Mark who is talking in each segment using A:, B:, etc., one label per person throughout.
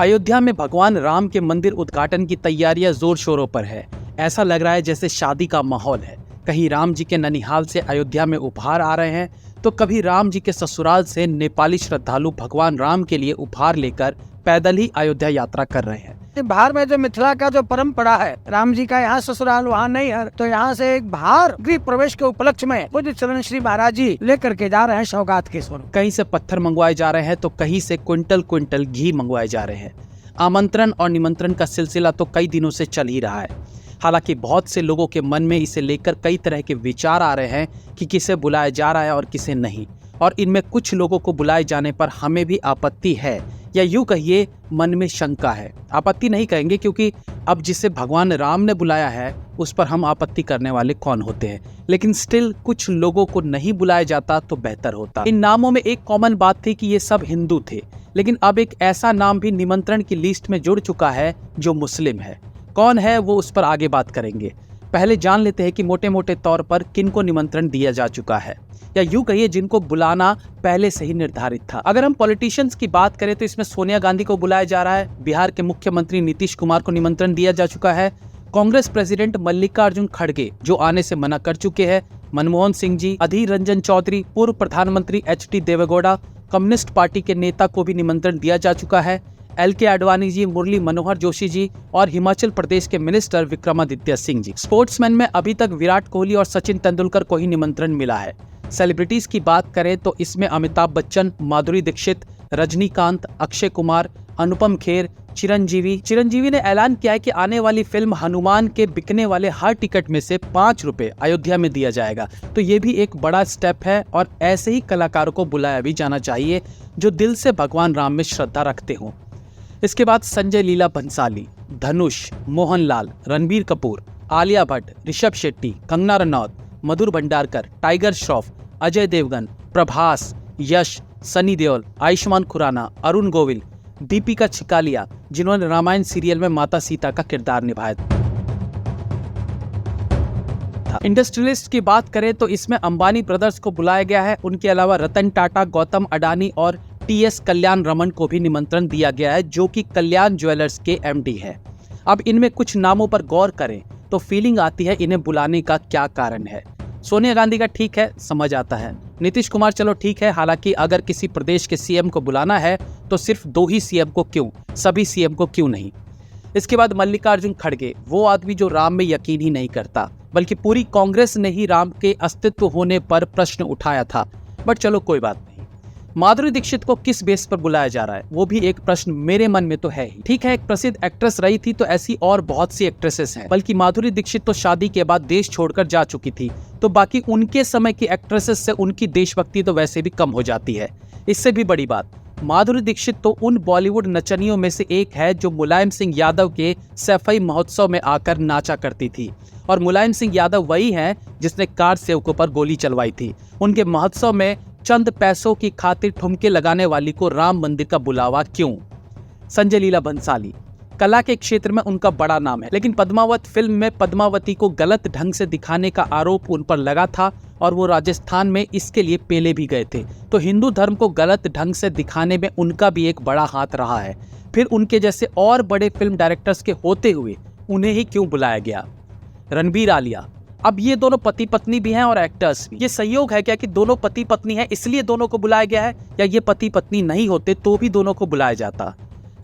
A: अयोध्या में भगवान राम के मंदिर उद्घाटन की तैयारियां जोर शोरों पर है। ऐसा लग रहा है जैसे शादी का माहौल है। कहीं राम जी के ननिहाल से अयोध्या में उपहार आ रहे हैं, तो कभी राम जी के ससुराल से नेपाली श्रद्धालु भगवान राम के लिए उपहार लेकर पैदल ही अयोध्या यात्रा कर रहे हैं।
B: बिहार में जो मिथिला का जो परंपरा है, राम जी का यहाँ ससुराल वहाँ नहीं है, तो यहाँ से एक बाहर गृह प्रवेश के उपलक्ष्य में पूज्य चरण श्री महाराज जी लेकर के जा रहे हैं सौगात के स्वरूप।
A: कहीं से पत्थर मंगवाए जा रहे हैं तो कहीं से क्विंटल क्विंटल घी मंगवाए जा रहे हैं। आमंत्रण और निमंत्रण का सिलसिला तो कई दिनों से चल ही रहा है। हालांकि बहुत से लोगों के मन में इसे लेकर कई तरह के विचार आ रहे हैं कि किसे बुलाया जा रहा है और किसे नहीं, और इनमें कुछ लोगों को बुलाए जाने पर हमें भी आपत्ति है, या यूं कहिए मन में शंका है। आपत्ति नहीं कहेंगे क्योंकि अब जिसे भगवान राम ने बुलाया है उस पर हम आपत्ति करने वाले कौन होते हैं, लेकिन स्टिल कुछ लोगों को नहीं बुलाया जाता तो बेहतर होता। इन नामों में एक कॉमन बात थी कि ये सब हिंदू थे, लेकिन अब एक ऐसा नाम भी निमंत्रण की लिस्ट में जुड़ चुका है जो मुस्लिम है। कौन है वो उस पर आगे बात करेंगे। पहले जान लेते हैं कि मोटे मोटे तौर पर किनको निमंत्रण दिया जा चुका है, या यूं कहिए जिनको बुलाना पहले से ही निर्धारित था। अगर हम पॉलिटिशियंस की बात करें तो इसमें सोनिया गांधी को बुलाया जा रहा है, बिहार के मुख्यमंत्री नीतीश कुमार को निमंत्रण दिया जा चुका है, कांग्रेस प्रेसिडेंट मल्लिकार्जुन खड़गे जो आने से मना कर चुके हैं, मनमोहन सिंह जी, अधीर रंजन चौधरी, पूर्व प्रधानमंत्री एच.डी. देवेगौड़ा, कम्युनिस्ट पार्टी के नेता को भी निमंत्रण दिया जा चुका है, एल.के. आडवाणी जी, मुरली मनोहर जोशी जी और हिमाचल प्रदेश के मिनिस्टर विक्रमादित्य सिंह जी। स्पोर्ट्समैन में अभी तक विराट कोहली और सचिन तेंदुलकर को ही निमंत्रण मिला है। सेलिब्रिटीज की बात करें तो इसमें अमिताभ बच्चन, माधुरी दीक्षित, रजनीकांत, अक्षय कुमार, अनुपम खेर, चिरंजीवी ने ऐलान किया है कि आने वाली फिल्म हनुमान के बिकने वाले हर टिकट में से 5 रुपए अयोध्या में दिया जाएगा। तो ये भी एक बड़ा स्टेप है और ऐसे ही कलाकारों को बुलाया भी जाना चाहिए जो दिल से भगवान राम में श्रद्धा रखते हों। इसके बाद संजय लीला भंसाली, धनुष, मोहनलाल, रणबीर कपूर, आलिया भट्ट, ऋषभ शेट्टी, कंगना रनौत, मधुर भंडारकर, टाइगर श्रॉफ, अजय देवगन, प्रभास, यश, सनी देओल, आयुष्मान खुराना, अरुण गोविल, दीपिका छिकालिया जिन्होंने रामायण सीरियल में माता सीता का किरदार निभाया था। इंडस्ट्रियलिस्ट की बात करें तो इसमें अंबानी ब्रदर्स को बुलाया गया है। उनके अलावा रतन टाटा, गौतम अडानी और टी.एस. कल्याण रमन को भी निमंत्रण दिया गया है जो कि कल्याण ज्वेलर्स के एमडी है। अब इनमें कुछ नामों पर गौर करें तो फीलिंग आती है इन्हें बुलाने का क्या कारण है। सोनिया गांधी का ठीक है, समझ आता है। नीतीश कुमार चलो ठीक है, हालांकि अगर किसी प्रदेश के सीएम को बुलाना है तो सिर्फ 2 ही सीएम को क्यों, सभी सीएम को क्यों नहीं। इसके बाद मल्लिकार्जुन खड़गे, वो आदमी जो राम में यकीन ही नहीं करता, बल्कि पूरी कांग्रेस ने ही राम के अस्तित्व होने पर प्रश्न उठाया था, बट चलो कोई बात नहीं। माधुरी दीक्षित को किस बेस पर बुलाया जा रहा है वो भी एक प्रश्न मेरे मन में तो है ही। ठीक है, एक प्रसिद्ध एक्ट्रेस रही थी तो ऐसी और बहुत सी एक्ट्रेसेस हैं, बल्कि माधुरी दीक्षित तो शादी के बाद देश छोड़कर जा चुकी थी, तो बाकी उनके समय की एक्ट्रेसेस से उनकी देशभक्ति तो वैसे भी कम हो जाती है। इससे भी बड़ी बात, माधुरी दीक्षित तो उन बॉलीवुड नचनियों में से एक है जो मुलायम सिंह यादव के सैफई महोत्सव में आकर नाचा करती थी, और मुलायम सिंह यादव वही हैं जिसने कार सेवकों पर गोली चलवाई थी। उनके महोत्सव में चंद पैसों की खातिर ठुमके लगाने वाली को राम मंदिर का बुलावा क्यों। संजय लीला भंसाली, कला के क्षेत्र में उनका बड़ा नाम है, लेकिन पद्मावत फिल्म में पद्मावती को गलत ढंग से दिखाने का आरोप उन पर लगा था और वो राजस्थान में इसके लिए पेले भी गए थे। तो हिंदू धर्म को गलत ढंग से दिखाने में उनका भी एक बड़ा हाथ रहा है। फिर उनके जैसे और बड़े फिल्म डायरेक्टर्स के होते हुए उन्हें ही क्यों बुलाया गया। रणबीर आलिया, अब ये दोनों पति पत्नी भी हैं और एक्टर्स भी। ये संयोग है क्या कि दोनों पति पत्नी हैं इसलिए दोनों को बुलाया गया है, या ये पति पत्नी नहीं होते तो भी दोनों को बुलाया जाता।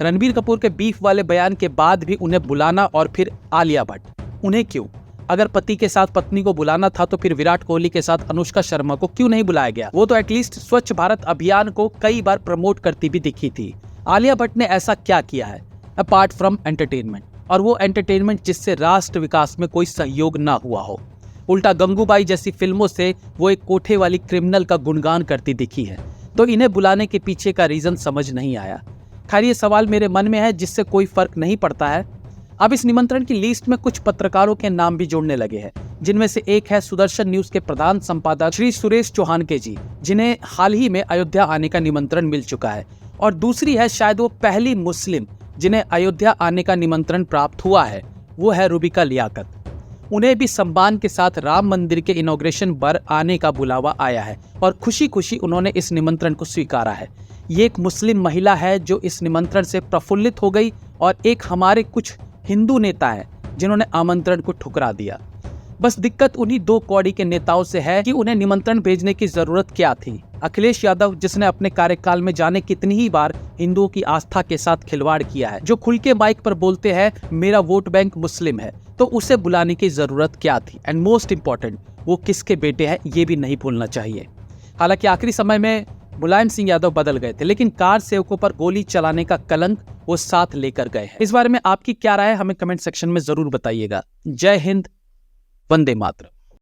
A: रणबीर कपूर के बीफ वाले बयान के बाद भी उन्हें बुलाना, और फिर आलिया भट्ट, उन्हें क्यों। अगर पति के साथ पत्नी को बुलाना था तो फिर विराट कोहली के साथ अनुष्का शर्मा को क्यों नहीं बुलाया गया। वो तो एटलीस्ट स्वच्छ भारत अभियान को कई बार प्रमोट करती भी दिखी थी। आलिया भट्ट ने ऐसा क्या किया है अपार्ट फ्रॉम एंटरटेनमेंट, और वो एंटरटेनमेंट जिससे राष्ट्र विकास में कोई सहयोग ना हुआ हो। उल्टा गंगूबाई जैसी फिल्मों से वो एक कोठे वाली क्रिमिनल का गुणगान करती दिखी है, तो इन्हें बुलाने के पीछे का रीजन समझ नहीं आया। खैर ये सवाल मेरे मन में है जिससे कोई फर्क नहीं पड़ता है। अब इस निमंत्रण की लिस्ट में कुछ पत्रकारों के नाम भी जोड़ने लगे हैं, जिनमें से एक है सुदर्शन न्यूज के प्रधान संपादक श्री सुरेश चौहानके जी, जिन्हें हाल ही में अयोध्या आने का निमंत्रण मिल चुका है, और दूसरी है शायद वो पहली मुस्लिम जिन्हें अयोध्या आने का निमंत्रण प्राप्त हुआ है, वो है रूबिका लियाकत। उन्हें भी सम्मान के साथ राम मंदिर के इनॉग्रेशन पर आने का बुलावा आया है और खुशी खुशी उन्होंने इस निमंत्रण को स्वीकारा है। ये एक मुस्लिम महिला है जो इस निमंत्रण से प्रफुल्लित हो गई और एक हमारे कुछ हिंदू नेता हैं जिन्होंने आमंत्रण को ठुकरा दिया। बस दिक्कत उन्हीं दो कौड़ी के नेताओं से है कि उन्हें निमंत्रण भेजने की जरूरत क्या थी। अखिलेश यादव, जिसने अपने कार्यकाल में जाने कितनी ही बार हिंदुओं की आस्था के साथ खिलवाड़ किया है, जो खुल के माइक पर बोलते हैं मेरा वोट बैंक मुस्लिम है, तो उसे बुलाने की जरूरत क्या थी? एंड मोस्ट इंपॉर्टेंट, वो किसके बेटे हैं, ये भी नहीं भूलना चाहिए। हालांकि आखिरी समय में मुलायम सिंह यादव बदल गए थे, लेकिन कार सेवकों पर गोली चलाने का कलंक वो साथ लेकर गए हैं। इस बारे में आपकी क्या राय है, हमें कमेंट सेक्शन में जरूर बताइएगा। जय हिंद, वंदे मातरम।